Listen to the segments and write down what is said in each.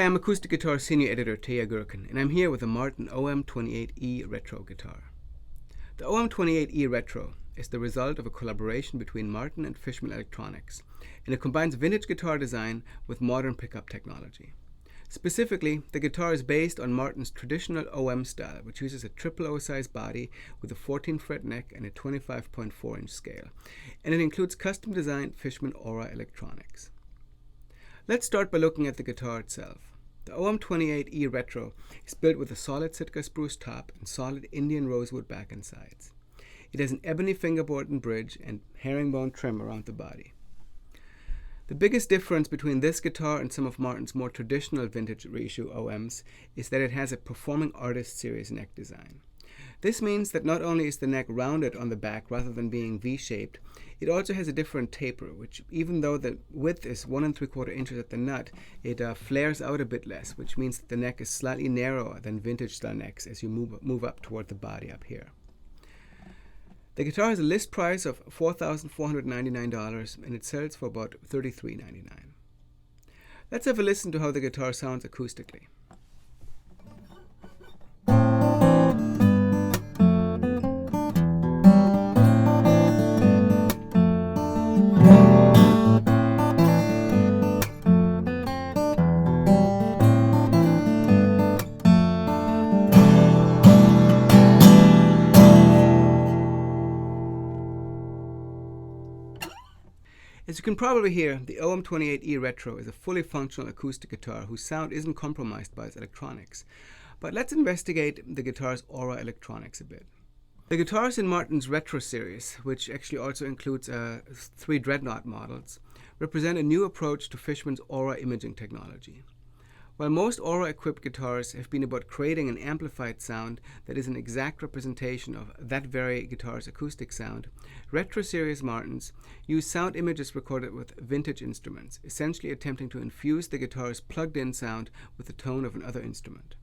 I'm Acoustic Guitar Senior Editor Teja Gurkin, and I'm here with the Martin OM-28E Retro guitar. The OM-28E Retro is the result of a collaboration between Martin and Fishman Electronics, and it combines vintage guitar design with modern pickup technology. Specifically, the guitar is based on Martin's traditional OM style, which uses a triple O size body with a 14-fret neck and a 25.4-inch scale, and it includes custom-designed Fishman Aura electronics. Let's start by looking at the guitar itself. The OM-28E Retro is built with a solid Sitka spruce top and solid Indian rosewood back and sides. It has an ebony fingerboard and bridge and herringbone trim around the body. The biggest difference between this guitar and some of Martin's more traditional vintage reissue OMs is that it has a Performing Artist Series neck design. This means that not only is the neck rounded on the back rather than being V-shaped, it also has a different taper, which even though the width is 1 3/4 inches at the nut, it flares out a bit less, which means that the neck is slightly narrower than vintage style necks as you move up toward the body up here. The guitar has a list price of $4,499 and it sells for about $33.99. Let's have a listen to how the guitar sounds acoustically. As you can probably hear, the OM-28E Retro is a fully functional acoustic guitar whose sound isn't compromised by its electronics. But let's investigate the guitar's Aura electronics a bit. The guitars in Martin's Retro series, which actually also includes 3 Dreadnought models, represent a new approach to Fishman's Aura imaging technology. While most Aura-equipped guitars have been about creating an amplified sound that is an exact representation of that very guitar's acoustic sound, Retro Series Martins use sound images recorded with vintage instruments, essentially attempting to infuse the guitar's plugged-in sound with the tone of another instrument.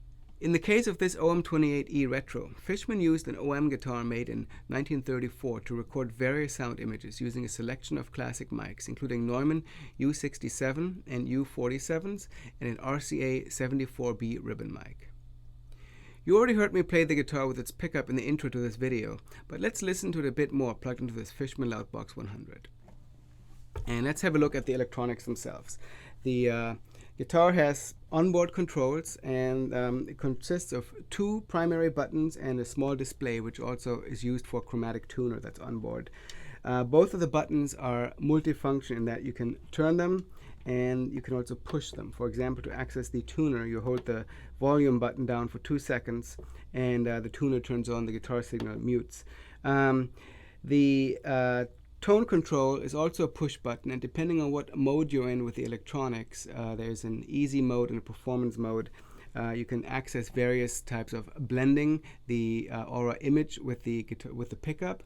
In the case of this OM-28E Retro, Fishman used an OM guitar made in 1934 to record various sound images using a selection of classic mics, including Neumann U67 and U47s and an RCA 74B ribbon mic. You already heard me play the guitar with its pickup in the intro to this video, but let's listen to it a bit more plugged into this Fishman Loudbox 100. And let's have a look at the electronics themselves. The guitar has onboard controls, and it consists of 2 primary buttons and a small display, which also is used for chromatic tuner that's on board. Both of the buttons are multifunction in that you can turn them and you can also push them. For example, to access the tuner, you hold the volume button down for 2 seconds and the tuner turns on, the guitar signal mutes. The tone control is also a push button, and depending on what mode you're in with the electronics, there's an easy mode and a performance mode. You can access various types of blending the Aura image with the pickup,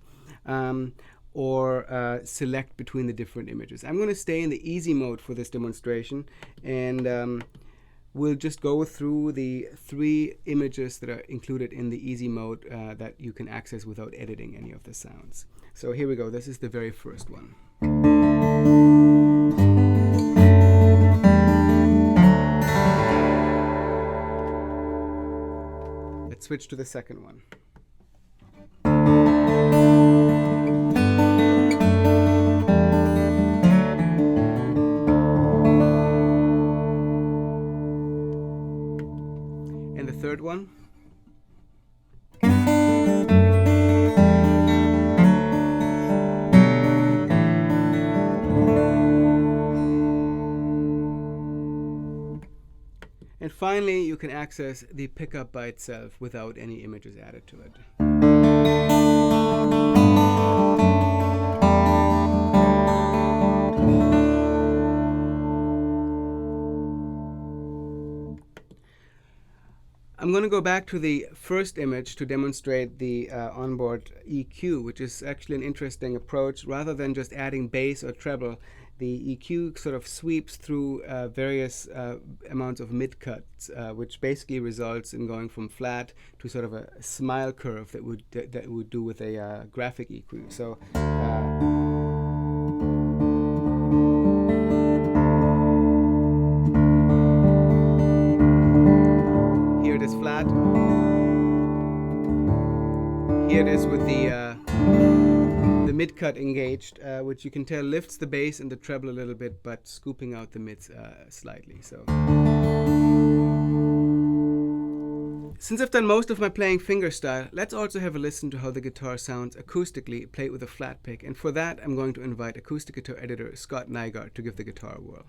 or select between the different images. I'm going to stay in the easy mode for this demonstration, and we'll just go through the 3 images that are included in the easy mode that you can access without editing any of the sounds. So here we go. This is the very first one. Let's switch to the second one. And the third one. And finally, you can access the pickup by itself without any images added to it. I'm going to go back to the first image to demonstrate the onboard EQ, which is actually an interesting approach. Rather than just adding bass or treble, the EQ sort of sweeps through various amounts of mid-cuts, which basically results in going from flat to sort of a smile curve that would do with a graphic EQ. So. Here it is with the mid-cut engaged, which you can tell lifts the bass and the treble a little bit, but scooping out the mids slightly. So, since I've done most of my playing fingerstyle, let's also have a listen to how the guitar sounds acoustically played with a flat pick, and for that I'm going to invite acoustic guitar editor Scott Nygaard to give the guitar a whirl.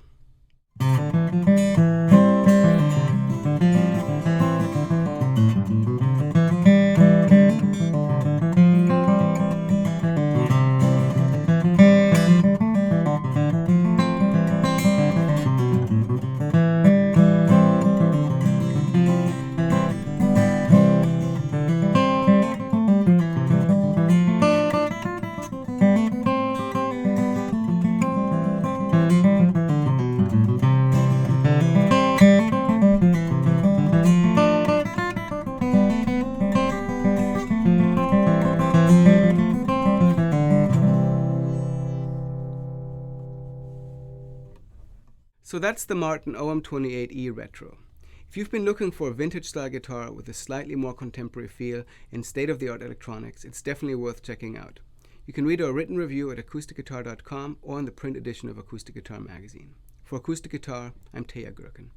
So that's the Martin OM-28E Retro. If you've been looking for a vintage style guitar with a slightly more contemporary feel and state-of-the-art electronics, it's definitely worth checking out. You can read our written review at acousticguitar.com or in the print edition of Acoustic Guitar magazine. For Acoustic Guitar, I'm Teja Gürken.